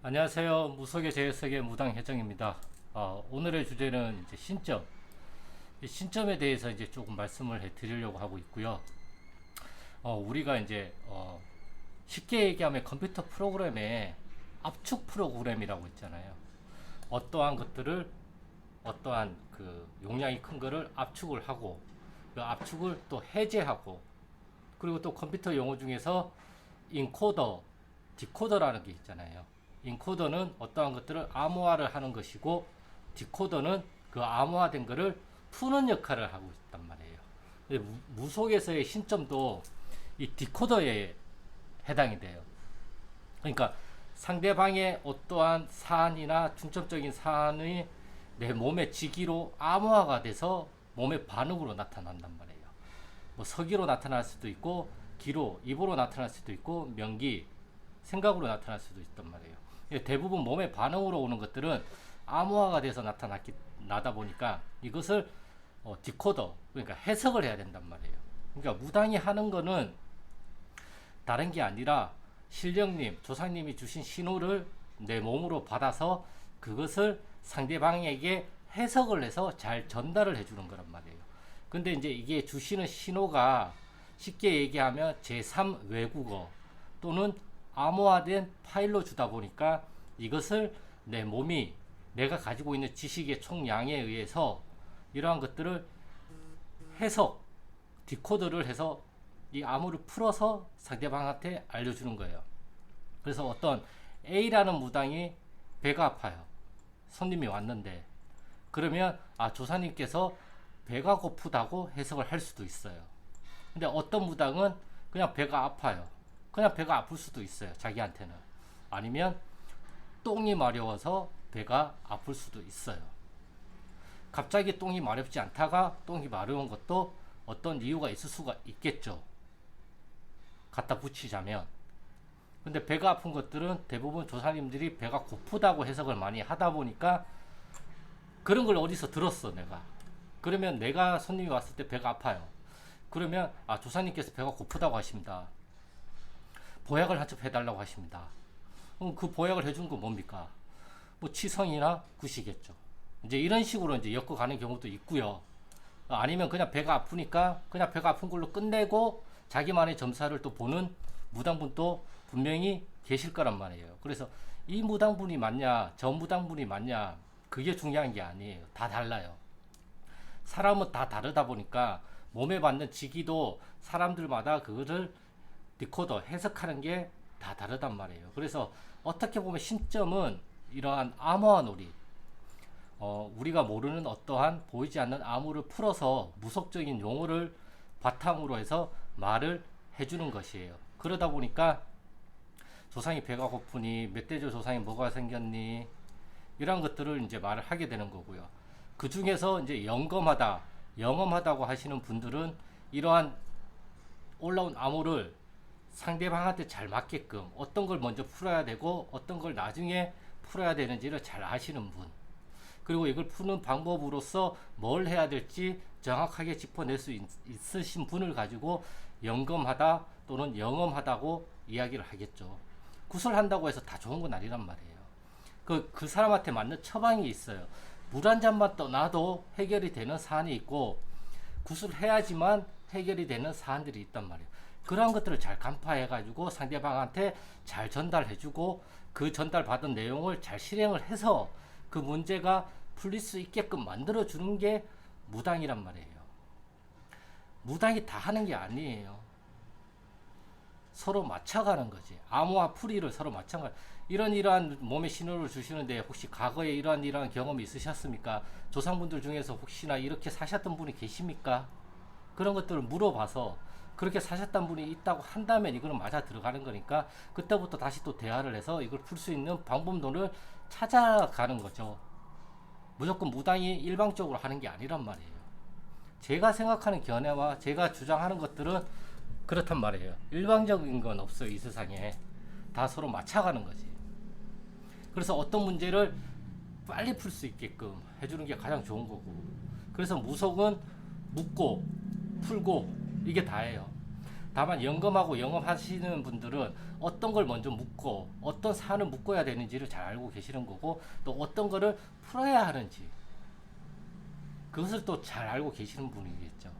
안녕하세요. 무속의 제해석의 무당혜정입니다. 오늘의 주제는 이제 신점. 이 신점에 대해서 이제 조금 말씀을 해드리려고 하고 있고요. 우리가 이제 쉽게 얘기하면 컴퓨터 프로그램에 압축 프로그램이라고 있잖아요. 어떠한 것들을 어떠한 그 용량이 큰 거를 압축을 하고 그 압축을 또 해제하고 그리고 또 컴퓨터 용어 중에서 인코더, 디코더라는 게 있잖아요. 인코더는 어떠한 것들을 암호화를 하는 것이고 디코더는 그 암호화된 것을 푸는 역할을 하고 있단 말이에요. 무속에서의 신점도 이 디코더에 해당이 돼요. 그러니까 상대방의 어떠한 사안이나 중점적인 사안이 내 몸의 지기로 암호화가 돼서 몸의 반응으로 나타난단 말이에요. 뭐 서기로 나타날 수도 있고 기로, 입으로 나타날 수도 있고 명기, 생각으로 나타날 수도 있단 말이에요. 대부분 몸의 반응으로 오는 것들은 암호화가 돼서 나다 보니까 이것을 디코더, 그러니까 해석을 해야 된단 말이에요. 그러니까 무당이 하는 거는 다른 게 아니라 신령님, 조상님이 주신 신호를 내 몸으로 받아서 그것을 상대방에게 해석을 해서 잘 전달을 해주는 거란 말이에요. 근데 이제 이게 주시는 신호가 쉽게 얘기하면 제3 외국어 또는 암호화된 파일로 주다 보니까 이것을 내 몸이 내가 가지고 있는 지식의 총량에 의해서 이러한 것들을 해석, 디코더를 해서 이 암호를 풀어서 상대방한테 알려주는 거예요. 그래서 어떤 A라는 무당이 배가 아파요. 손님이 왔는데 그러면 조사님께서 배가 고프다고 해석을 할 수도 있어요. 근데 어떤 무당은 그냥 배가 아파요. 그냥 배가 아플 수도 있어요. 자기한테는. 아니면 똥이 마려워서 배가 아플 수도 있어요. 갑자기 똥이 마렵지 않다가 똥이 마려운 것도 어떤 이유가 있을 수가 있겠죠. 갖다 붙이자면. 근데 배가 아픈 것들은 대부분 조사님들이 배가 고프다고 해석을 많이 하다 보니까 그런 걸 어디서 들었어 내가. 그러면 내가 손님이 왔을 때 배가 아파요. 그러면 조사님께서 배가 고프다고 하십니다. 보약을 한 첩 해달라고 하십니다. 그 보약을 해준 건 뭡니까? 뭐 치성이나 굿이겠죠. 이제 이런 식으로 이제 엮어가는 경우도 있고요. 아니면 그냥 배가 아프니까 그냥 배가 아픈 걸로 끝내고 자기만의 점사를 또 보는 무당분도 분명히 계실 거란 말이에요. 그래서 이 무당분이 맞냐, 저 무당분이 맞냐, 그게 중요한 게 아니에요. 다 달라요. 사람은 다 다르다 보니까 몸에 받는 지기도 사람들마다 그거를 디코더 해석하는 게 다 다르단 말이에요. 그래서 어떻게 보면 신점은 이러한 암호화 놀이, 우리가 모르는 어떠한 보이지 않는 암호를 풀어서 무속적인 용어를 바탕으로 해서 말을 해주는 것이에요. 그러다 보니까 조상이 배가 고프니, 멧돼지 조상이 뭐가 생겼니, 이런 것들을 이제 말을 하게 되는 거고요. 그 중에서 이제 영검하다고 하시는 분들은 이러한 올라온 암호를 상대방한테 잘 맞게끔 어떤 걸 먼저 풀어야 되고 어떤 걸 나중에 풀어야 되는지를 잘 아시는 분, 그리고 이걸 푸는 방법으로서 뭘 해야 될지 정확하게 짚어낼 수 있으신 분을 가지고 영검하다 또는 영험하다고 이야기를 하겠죠. 구슬한다고 해서 다 좋은 건 아니란 말이에요. 그 사람한테 맞는 처방이 있어요. 물 한 잔만 떠나도 해결이 되는 사안이 있고 구슬해야지만 해결이 되는 사안들이 있단 말이에요. 그러한 것들을 잘 간파해가지고 상대방한테 잘 전달해주고 그 전달받은 내용을 잘 실행을 해서 그 문제가 풀릴 수 있게끔 만들어주는 게 무당이란 말이에요. 무당이 다 하는 게 아니에요. 서로 맞춰가는 거지. 암호화 풀이를 서로 맞춰가. 이러한 몸의 신호를 주시는데 혹시 과거에 이러한 경험이 있으셨습니까? 조상분들 중에서 혹시나 이렇게 사셨던 분이 계십니까? 그런 것들을 물어봐서 그렇게 사셨던 분이 있다고 한다면 이거는 맞아 들어가는 거니까 그때부터 다시 또 대화를 해서 이걸 풀 수 있는 방법론을 찾아가는 거죠. 무조건 무당이 일방적으로 하는 게 아니란 말이에요. 제가 생각하는 견해와 제가 주장하는 것들은 그렇단 말이에요. 일방적인 건 없어요. 이 세상에 다 서로 맞춰가는 거지. 그래서 어떤 문제를 빨리 풀 수 있게끔 해주는 게 가장 좋은 거고, 그래서 무속은 묻고 풀고 이게 다예요. 다만 연금하고 영업하시는 분들은 어떤 걸 먼저 묶고 어떤 산을 묶어야 되는지를 잘 알고 계시는 거고, 또 어떤 거를 풀어야 하는지 그것을 또 잘 알고 계시는 분이겠죠.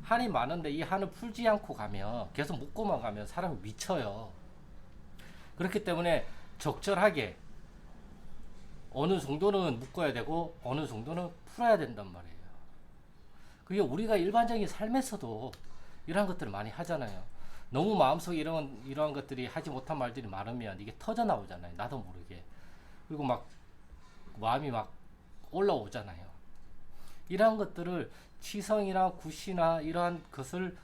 한이 많은데 이 한을 풀지 않고 가면, 계속 묶고만 가면 사람이 미쳐요. 그렇기 때문에 적절하게 어느 정도는 묶어야 되고 어느 정도는 풀어야 된단 말이에요. 그게 우리가 일반적인 삶에서도 이러한 것들을 많이 하잖아요. 너무 마음속에 이러한 것들이 하지 못한 말들이 많으면 이게 터져 나오잖아요. 나도 모르게. 그리고 막 마음이 막 올라오잖아요. 이러한 것들을 치성이나 굿이나 이러한 것을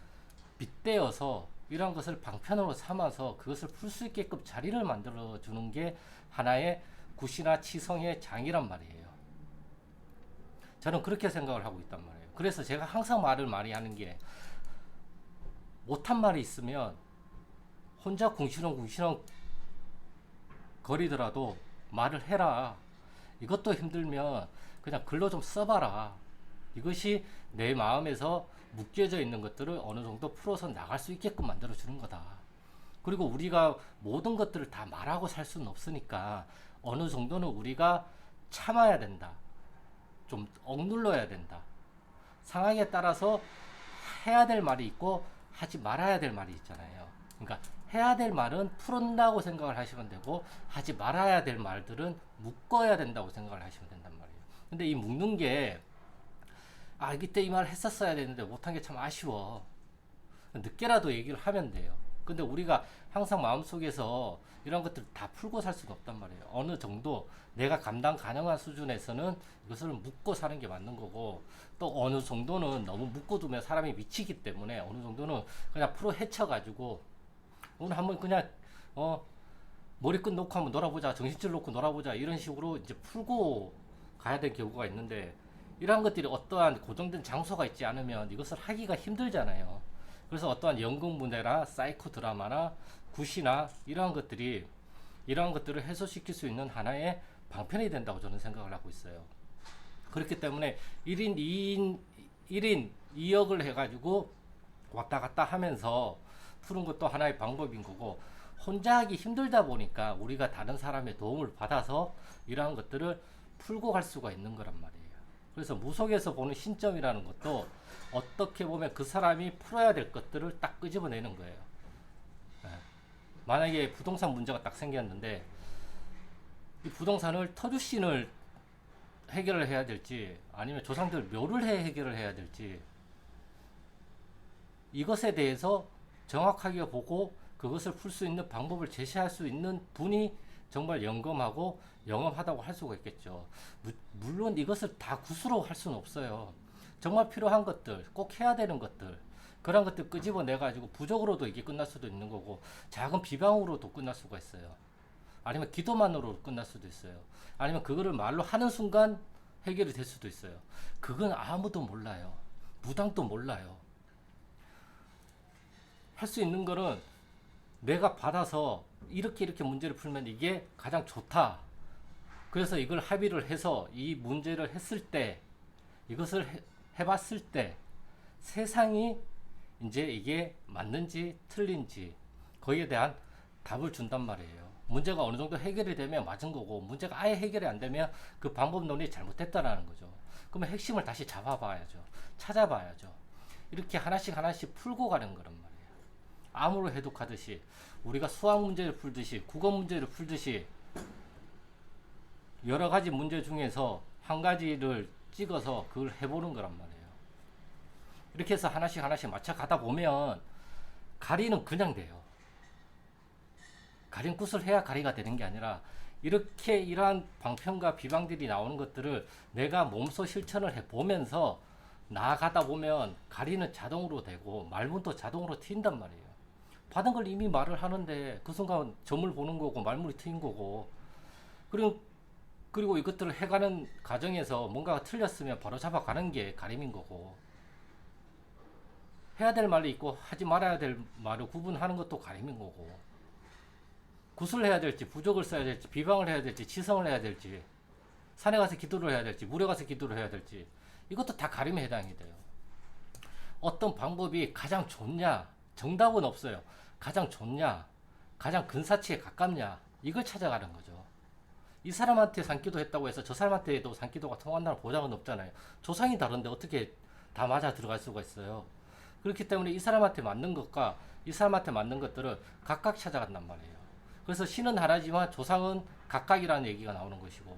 빗대어서 이러한 것을 방편으로 삼아서 그것을 풀 수 있게끔 자리를 만들어 주는 게 하나의 굿이나 치성의 장이란 말이에요. 저는 그렇게 생각을 하고 있단 말이에요. 그래서 제가 항상 말을 많이 하는 게, 못한 말이 있으면 혼자 궁시렁궁시렁 거리더라도 말을 해라. 이것도 힘들면 그냥 글로 좀 써봐라. 이것이 내 마음에서 묶여져 있는 것들을 어느 정도 풀어서 나갈 수 있게끔 만들어 주는 거다. 그리고 우리가 모든 것들을 다 말하고 살 수는 없으니까 어느 정도는 우리가 참아야 된다. 좀 억눌러야 된다. 상황에 따라서 해야 될 말이 있고 하지 말아야 될 말이 있잖아요. 그러니까 해야 될 말은 풀은다고 생각을 하시면 되고, 하지 말아야 될 말들은 묶어야 된다고 생각을 하시면 된단 말이에요. 근데 이 묶는 게, 아, 이때 이 말 했었어야 되는데 못한 게 참 아쉬워. 늦게라도 얘기를 하면 돼요. 근데 우리가 항상 마음속에서 이런 것들을 다 풀고 살 수는 없단 말이에요. 어느 정도 내가 감당 가능한 수준에서는 이것을 묶고 사는 게 맞는 거고, 또 어느 정도는 너무 묶어두면 사람이 미치기 때문에 어느 정도는 그냥 풀어 헤쳐가지고, 오늘 한번 그냥 머리끝 놓고 한번 놀아보자, 정신줄 놓고 놀아보자, 이런 식으로 이제 풀고 가야 될 경우가 있는데, 이러한 것들이 어떠한 고정된 장소가 있지 않으면 이것을 하기가 힘들잖아요. 그래서 어떠한 연극 무대나 사이코 드라마나 굿이나 이러한 것들을 해소시킬 수 있는 하나의 방편이 된다고 저는 생각을 하고 있어요. 그렇기 때문에 1인 2인 1인 2역을 해가지고 왔다 갔다 하면서 푸는 것도 하나의 방법인 거고, 혼자 하기 힘들다 보니까 우리가 다른 사람의 도움을 받아서 이러한 것들을 풀고 갈 수가 있는 거란 말이에요. 그래서 무속에서 보는 신점이라는 것도 어떻게 보면 그 사람이 풀어야 될 것들을 딱 끄집어내는 거예요. 만약에 부동산 문제가 딱 생겼는데, 이 부동산을 터주신을 해결을 해야 될지 아니면 조상들 묘를 해결을 해야 될지, 이것에 대해서 정확하게 보고 그것을 풀 수 있는 방법을 제시할 수 있는 분이 정말 영검하고 영험하다고 할 수가 있겠죠. 물론 이것을 다 굿으로 할 수는 없어요. 정말 필요한 것들, 꼭 해야 되는 것들, 그런 것들 끄집어내 가지고 부적으로도 이게 끝날 수도 있는 거고, 작은 비방으로도 끝날 수가 있어요. 아니면 기도만으로 끝날 수도 있어요. 아니면 그거를 말로 하는 순간 해결이 될 수도 있어요. 그건 아무도 몰라요. 무당도 몰라요. 할 수 있는 거는 내가 받아서 이렇게 문제를 풀면 이게 가장 좋다. 그래서 이걸 합의를 해서 이 문제를 했을 때, 이것을 해봤을 때 세상이 이제 이게 맞는지 틀린지 거기에 대한 답을 준단 말이에요. 문제가 어느 정도 해결이 되면 맞은 거고, 문제가 아예 해결이 안 되면 그 방법론이 잘못됐다라는 거죠. 그러면 핵심을 다시 잡아봐야죠. 찾아봐야죠. 이렇게 하나씩 풀고 가는 거란 말이에요. 암으로 해독하듯이, 우리가 수학 문제를 풀듯이, 국어 문제를 풀듯이 여러 가지 문제 중에서 한 가지를 찍어서 그걸 해보는 거란 말이에요. 이렇게 해서 하나씩 맞춰 가다 보면 가리는 그냥 돼요. 가린 굿을 해야 가리가 되는 게 아니라, 이렇게 이러한 방편과 비방들이 나오는 것들을 내가 몸소 실천을 해보면서 나아가다 보면 가리는 자동으로 되고 말문도 자동으로 트인단 말이에요. 받은 걸 이미 말을 하는데 그 순간 점을 보는 거고 말문이 트인 거고, 그리고 이것들을 해가는 과정에서 뭔가가 틀렸으면 바로 잡아가는 게 가림인 거고, 해야 될 말이 있고 하지 말아야 될 말을 구분하는 것도 가림인 거고, 굿을 해야 될지 부적을 써야 될지 비방을 해야 될지 치성을 해야 될지 산에 가서 기도를 해야 될지 물에 가서 기도를 해야 될지, 이것도 다 가림에 해당이 돼요. 어떤 방법이 가장 좋냐, 정답은 없어요. 가장 좋냐, 가장 근사치에 가깝냐, 이걸 찾아가는 거죠. 이 사람한테 산기도 했다고 해서 저 사람한테도 산기도가 통한다는 보장은 없잖아요. 조상이 다른데 어떻게 다 맞아 들어갈 수가 있어요. 그렇기 때문에 이 사람한테 맞는 것과 이 사람한테 맞는 것들을 각각 찾아간단 말이에요. 그래서 신은 하나지만 조상은 각각이라는 얘기가 나오는 것이고,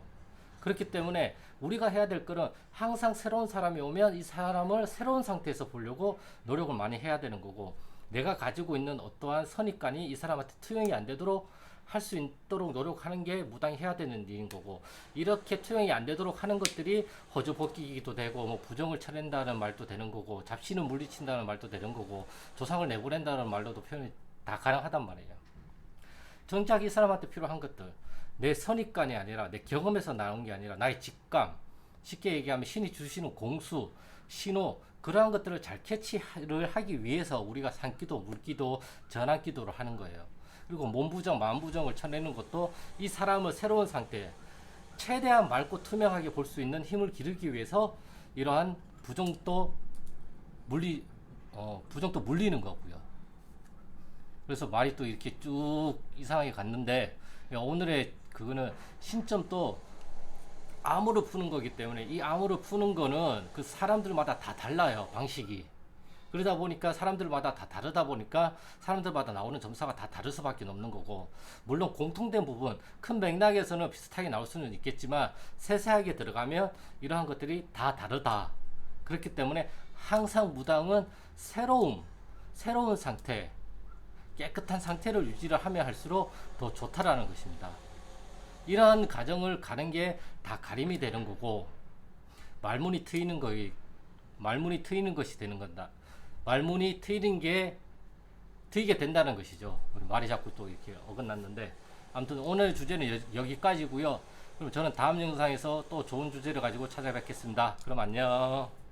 그렇기 때문에 우리가 해야 될 거는 항상 새로운 사람이 오면 이 사람을 새로운 상태에서 보려고 노력을 많이 해야 되는 거고, 내가 가지고 있는 어떠한 선입관이 이 사람한테 투영이 안 되도록 할 수 있도록 노력하는 게 무당이 해야 되는 일인 거고, 이렇게 투영이 안 되도록 하는 것들이 허주 벗기기도 되고, 뭐 부정을 쳐낸다는 말도 되는 거고, 잡신을 물리친다는 말도 되는 거고, 조상을 내보낸다는 말로도 표현이 다 가능하단 말이에요. 정작 이 사람한테 필요한 것들, 내 선입관이 아니라 내 경험에서 나온 게 아니라 나의 직감, 쉽게 얘기하면 신이 주시는 공수, 신호, 그러한 것들을 잘 캐치를 하기 위해서 우리가 산기도, 물기도, 전환기도를 하는 거예요. 그리고 몸부정, 마음부정을 쳐내는 것도 이 사람을 새로운 상태에 최대한 맑고 투명하게 볼 수 있는 힘을 기르기 위해서 이러한 부정도 부정도 물리는 거고요. 그래서 말이 또 이렇게 쭉 이상하게 갔는데, 오늘의 그거는 신점도 암호로 푸는 거기 때문에 이 암호로 푸는 거는 그 사람들마다 다 달라요, 방식이. 그러다 보니까 사람들마다 다 다르다 보니까 사람들마다 나오는 점수가 다 다를 수밖에 없는 거고, 물론 공통된 부분, 큰 맥락에서는 비슷하게 나올 수는 있겠지만 세세하게 들어가면 이러한 것들이 다 다르다. 그렇기 때문에 항상 무당은 새로운 상태, 깨끗한 상태를 유지를 하면 할수록 더 좋다라는 것입니다. 이러한 과정을 가는 게 다 가림이 되는 거고, 말문이 트이는 것이 되는 건다. 말문이 트이게 된다는 것이죠. 말이 자꾸 또 이렇게 어긋났는데, 아무튼 오늘 주제는 여기까지고요. 그럼 저는 다음 영상에서 또 좋은 주제를 가지고 찾아뵙겠습니다. 그럼 안녕.